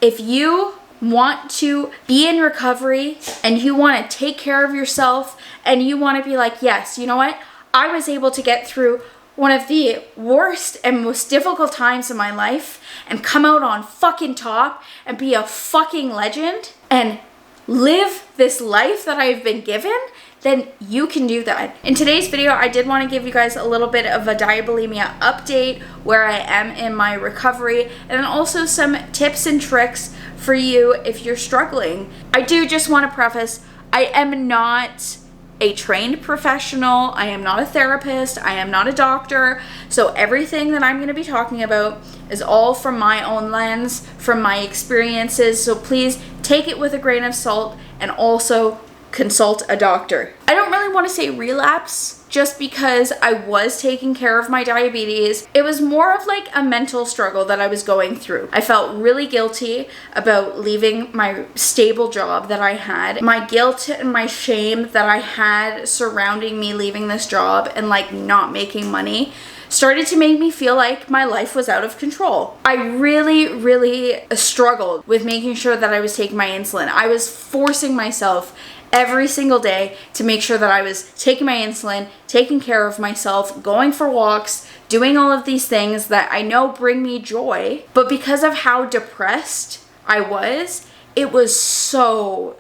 If you want to be in recovery and you want to take care of yourself and you want to be like, yes, you know what? I was able to get through one of the worst and most difficult times in my life and come out on fucking top and be a fucking legend and live this life that I've been given, then you can do that. In today's video, I did want to give you guys a little bit of a diabulimia update, where I am in my recovery, and then also some tips and tricks for you if you're struggling. I do just want to preface, I am not a trained professional. I am not a therapist. I am not a doctor. So everything that I'm going to be talking about is all from my own lens, from my experiences. So please take it with a grain of salt and also consult a doctor. I don't really want to say relapse just because I was taking care of my diabetes. It was more of like a mental struggle that I was going through. I felt really guilty about leaving my stable job that I had. My guilt and my shame that I had surrounding me leaving this job and like not making money started to make me feel like my life was out of control. I really struggled with making sure that I was taking my insulin. I was forcing myself every single day to make sure that I was taking my insulin, taking care of myself, going for walks, doing all of these things that I know bring me joy. But because of how depressed I was, it was so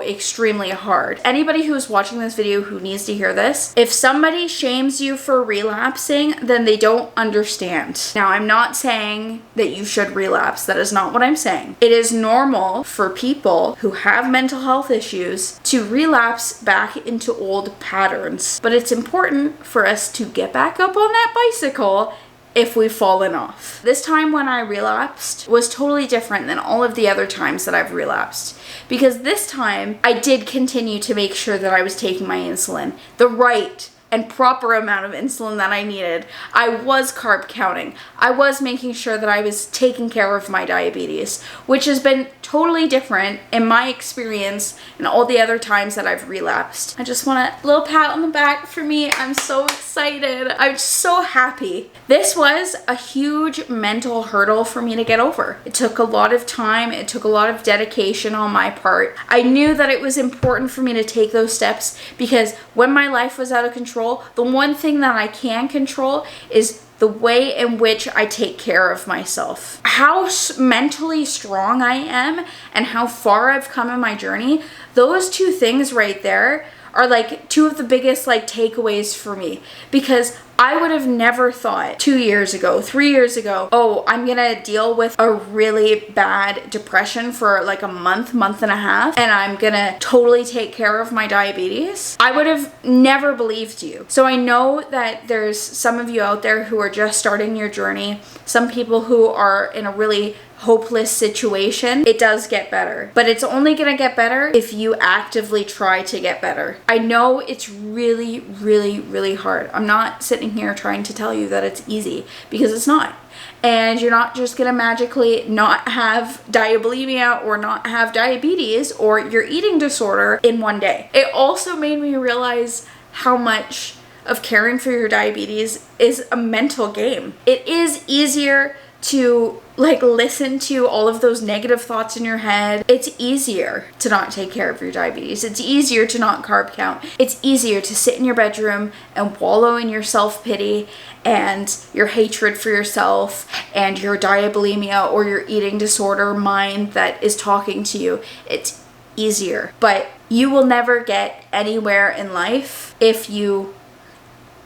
extremely hard. Anybody who is watching this video who needs to hear this, if somebody shames you for relapsing, then they don't understand. Now, I'm not saying that you should relapse. That is not what I'm saying. It is normal for people who have mental health issues to relapse back into old patterns. But it's important for us to get back up on that bicycle if we've fallen off. This time when I relapsed was totally different than all of the other times that I've relapsed, because this time I did continue to make sure that I was taking my insulin, the right and proper amount of insulin that I needed. I was carb counting. I was making sure that I was taking care of my diabetes, which has been totally different in my experience and all the other times that I've relapsed. I just want a little pat on the back for me. I'm so excited. I'm so happy. This was a huge mental hurdle for me to get over. It took a lot of time. It took a lot of dedication on my part. I knew that it was important for me to take those steps because when my life was out of control, the one thing that I can control is the way in which I take care of myself. How mentally strong I am and how far I've come in my journey, those two things right there are like two of the biggest like takeaways for me, because I would have never thought 2 years ago, 3 years ago, oh, I'm gonna deal with a really bad depression for like a month and a half, and I'm gonna totally take care of my diabetes. I would have never believed you. So I know that there's some of you out there who are just starting your journey, some people who are in a really hopeless situation. It does get better, but it's only gonna get better if you actively try to get better. I know it's really hard. I'm not sitting here trying to tell you that it's easy, because it's not. And you're not just gonna magically not have diabulimia or not have diabetes or your eating disorder in one day. It also made me realize how much of caring for your diabetes is a mental game. It is easier to like listen to all of those negative thoughts in your head. It's easier to not take care of your diabetes. It's easier to not carb count. It's easier to sit in your bedroom and wallow in your self-pity and your hatred for yourself and your diabulimia or your eating disorder mind that is talking to you. It's easier, but you will never get anywhere in life if you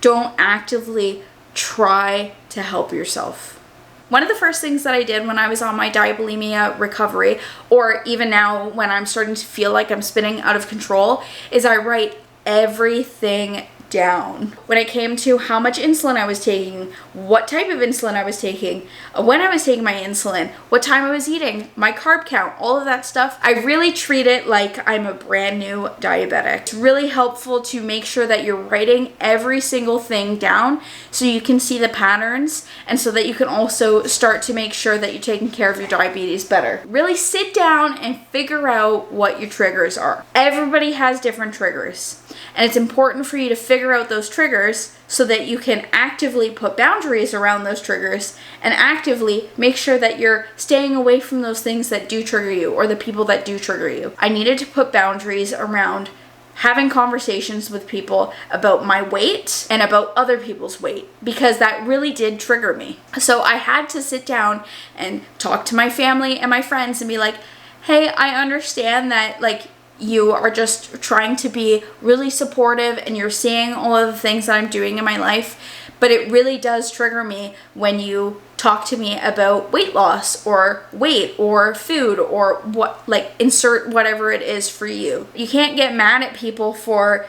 don't actively try to help yourself. One of the first things that I did when I was on my diabulimia recovery, or even now when I'm starting to feel like I'm spinning out of control, is I write everything down. When it came to how much insulin I was taking, what type of insulin I was taking, when I was taking my insulin, what time I was eating, my carb count, all of that stuff, I really treat it like I'm a brand new diabetic. It's really helpful to make sure that you're writing every single thing down so you can see the patterns and so that you can also start to make sure that you're taking care of your diabetes better. Really sit down and figure out what your triggers are. Everybody has different triggers, and it's important for you to figure figure out those triggers so that you can actively put boundaries around those triggers and actively make sure that you're staying away from those things that do trigger you or the people that do trigger you. I needed to put boundaries around having conversations with people about my weight and about other people's weight, because that really did trigger me. So I had to sit down and talk to my family and my friends and be like, hey, I understand that like you are just trying to be really supportive and you're seeing all of the things that I'm doing in my life, but it really does trigger me when you talk to me about weight loss or weight or food or what, like insert whatever it is for you. You can't get mad at people for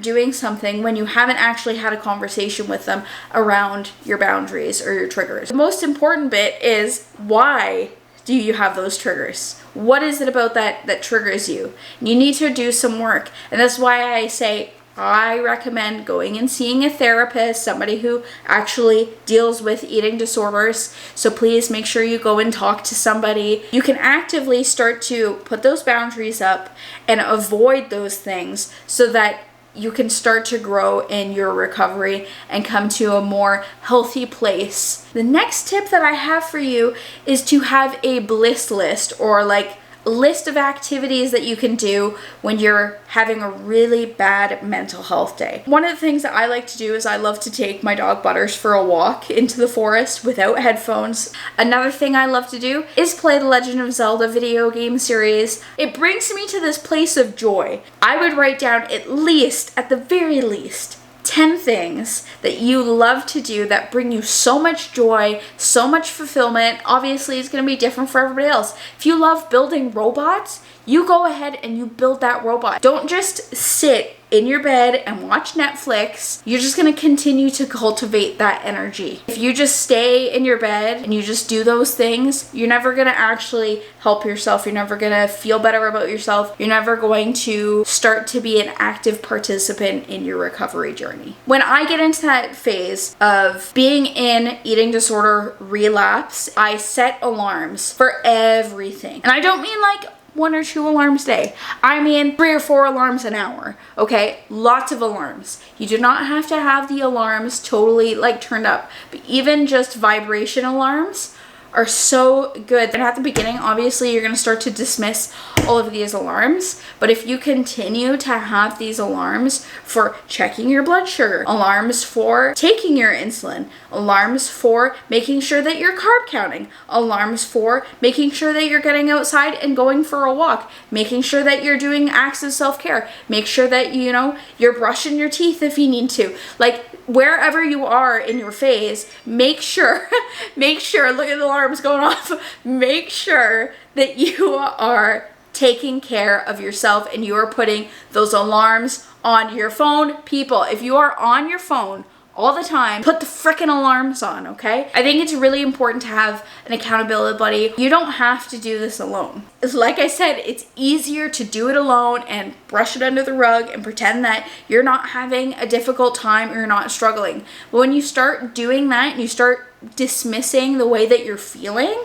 doing something when you haven't actually had a conversation with them around your boundaries or your triggers. The most important bit is, why do you have those triggers? What is it about that triggers you? You need to do some work. And that's why I say I recommend going and seeing a therapist, somebody who actually deals with eating disorders. So please make sure you go and talk to somebody. You can actively start to put those boundaries up and avoid those things so that you can start to grow in your recovery and come to a more healthy place. The next tip that I have for you is to have a Bliss list, or like a list of activities that you can do when you're having a really bad mental health day. One of the things that I like to do is I love to take my dog Butters for a walk into the forest without headphones. Another thing I love to do is play the Legend of Zelda video game series. It brings me to this place of joy. I would write down at the very least, 10 things that you love to do that bring you so much joy, so much fulfillment. Obviously, it's going to be different for everybody else. If you love building robots, you go ahead and you build that robot. Don't just sit in your bed and watch Netflix. You're just going to continue to cultivate that energy. If you just stay in your bed and you just do those things, you're never going to actually help yourself. You're never going to feel better about yourself. You're never going to start to be an active participant in your recovery journey. When I get into that phase of being in eating disorder relapse, I set alarms for everything. And I don't mean like 1 or 2 alarms a day. I mean 3 or 4 alarms an hour, okay? Lots of alarms. You do not have to have the alarms totally like turned up, but even just vibration alarms are so good. And at the beginning, obviously, you're going to start to dismiss all of these alarms. But if you continue to have these alarms for checking your blood sugar, alarms for taking your insulin, alarms for making sure that you're carb counting, alarms for making sure that you're getting outside and going for a walk, making sure that you're doing acts of self-care, make sure that, you know, you're brushing your teeth if you need to. Like, wherever you are in your phase, make sure, look at the alarms going off, make sure that you are taking care of yourself and you are putting those alarms on your phone. People, if you are on your phone all the time, put the frickin' alarms on, okay? I think it's really important to have an accountability buddy. You don't have to do this alone. Like I said, it's easier to do it alone and brush it under the rug and pretend that you're not having a difficult time or you're not struggling. But when you start doing that and you start dismissing the way that you're feeling,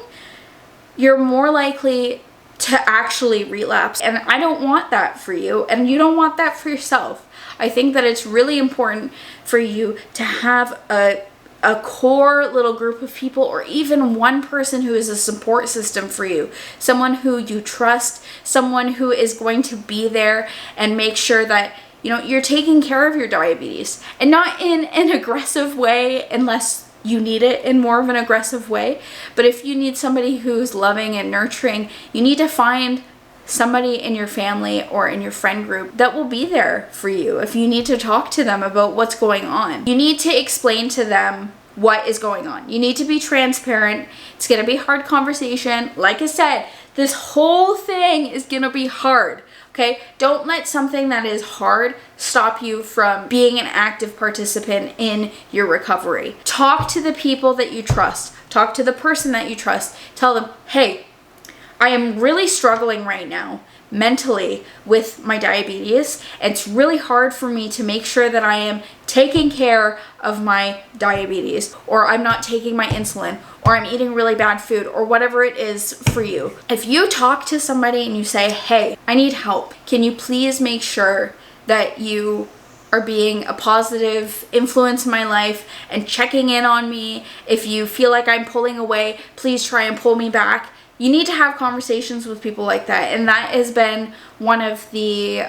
you're more likely to actually relapse. And I don't want that for you, and you don't want that for yourself. I think that it's really important for you to have a core little group of people, or even one person who is a support system for you, someone who you trust, someone who is going to be there and make sure that, you know, you're taking care of your diabetes, and not in an aggressive way unless you need it in more of an aggressive way. But if you need somebody who's loving and nurturing, you need to find somebody in your family or in your friend group that will be there for you if you need to talk to them about what's going on. You need to explain to them what is going on. You need to be transparent. It's going to be a hard conversation. Like I said, this whole thing is going to be hard. Okay? Don't let something that is hard stop you from being an active participant in your recovery. Talk to the people that you trust. Talk to the person that you trust. Tell them, hey, I am really struggling right now mentally with my diabetes. It's really hard for me to make sure that I am taking care of my diabetes, or I'm not taking my insulin, or I'm eating really bad food, or whatever it is for you. If you talk to somebody and you say, hey, I need help, can you please make sure that you are being a positive influence in my life and checking in on me. If you feel like I'm pulling away, please try and pull me back. You need to have conversations with people like that. And that has been one of the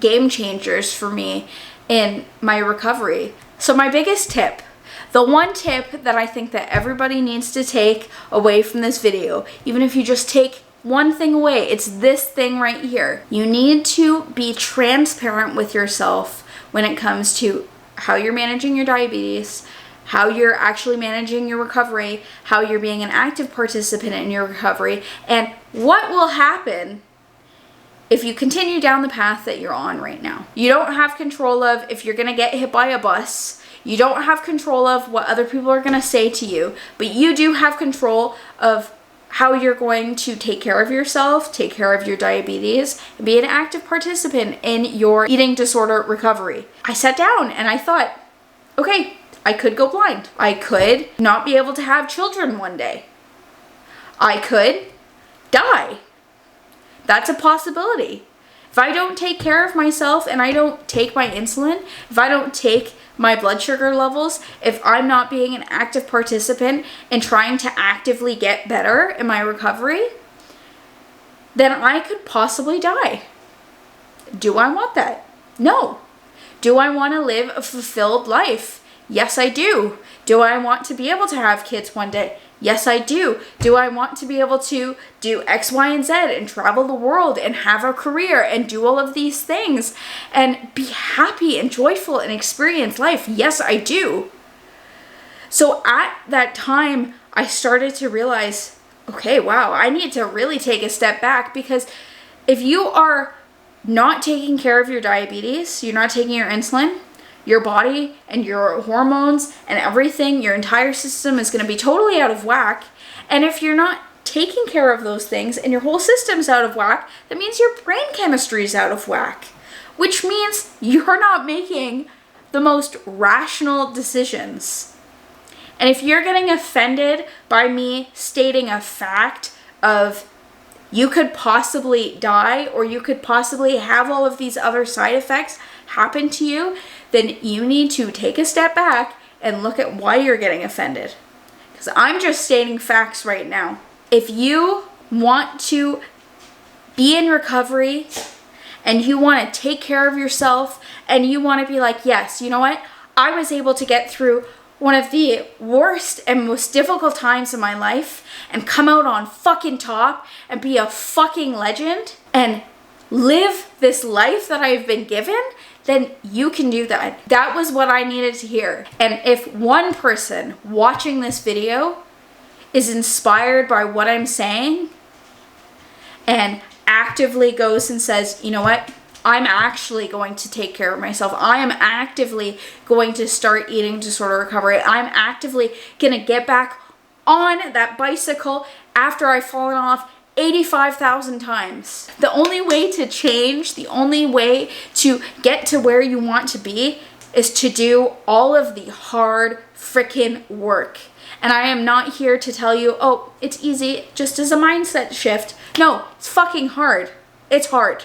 game changers for me in my recovery. So my biggest tip, the one tip that I think that everybody needs to take away from this video, even if you just take one thing away, it's this thing right here. You need to be transparent with yourself when it comes to how you're managing your diabetes, how you're actually managing your recovery, how you're being an active participant in your recovery, and what will happen if you continue down the path that you're on right now. You don't have control of if you're gonna get hit by a bus. You don't have control of what other people are gonna say to you, but you do have control of how you're going to take care of yourself, take care of your diabetes, and be an active participant in your eating disorder recovery. I sat down and I thought, okay, I could go blind. I could not be able to have children one day. I could die. That's a possibility. If I don't take care of myself and I don't take my insulin, if I don't take my blood sugar levels, if I'm not being an active participant in trying to actively get better in my recovery, then I could possibly die. Do I want that? No. Do I want to live a fulfilled life? Yes, I do. Do I want to be able to have kids one day? Yes, I do. Do I want to be able to do X, Y, and Z and travel the world and have a career and do all of these things and be happy and joyful and experience life? Yes, I do. So at that time, I started to realize, okay, wow, I need to really take a step back, because if you are not taking care of your diabetes, you're not taking your insulin, your body and your hormones and everything, your entire system is going to be totally out of whack. And if you're not taking care of those things and your whole system's out of whack, that means your brain chemistry is out of whack, which means you're not making the most rational decisions. And if you're getting offended by me stating a fact of you could possibly die or you could possibly have all of these other side effects happen to you, then you need to take a step back and look at why you're getting offended. Because I'm just stating facts right now. If you want to be in recovery and you want to take care of yourself and you want to be like, yes, you know what? I was able to get through one of the worst and most difficult times in my life and come out on fucking top and be a fucking legend and live this life that I've been given, then you can do that. That was what I needed to hear. And if one person watching this video is inspired by what I'm saying and actively goes and says, you know what? I'm actually going to take care of myself. I am actively going to start eating disorder recovery. I'm actively going to get back on that bicycle after I've fallen off 85,000 times. The only way to change, the only way to get to where you want to be is to do all of the hard frickin' work. And I am not here to tell you, oh, it's easy, just as a mindset shift. No, it's fucking hard. It's hard.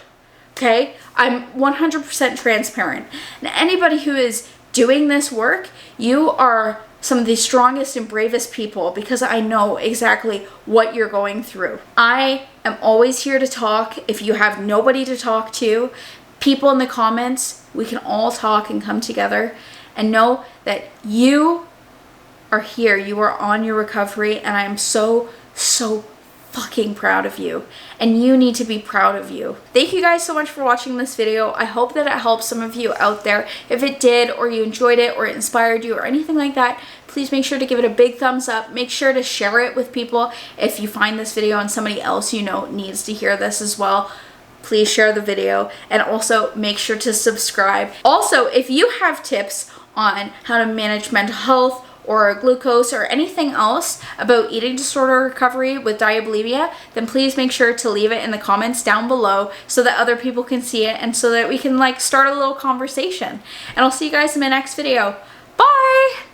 Okay? I'm 100% transparent. And anybody who is doing this work, you are some of the strongest and bravest people, because I know exactly what you're going through. I am always here to talk. If you have nobody to talk to, people in the comments, we can all talk and come together and know that you are here. You are on your recovery, and I am so fucking proud of you, and you need to be proud of you. Thank you guys so much for watching this video. I hope that it helps some of you out there. If it did, or you enjoyed it, or it inspired you, or anything like that, please make sure to give it a big thumbs up. Make sure to share it with people if you find this video and somebody else you know needs to hear this as well. Please share the video, and also make sure to subscribe. Also, if you have tips on how to manage mental health or glucose or anything else about eating disorder recovery with diabulimia, then please make sure to leave it in the comments down below so that other people can see it and so that we can like start a little conversation. And I'll see you guys in my next video. Bye!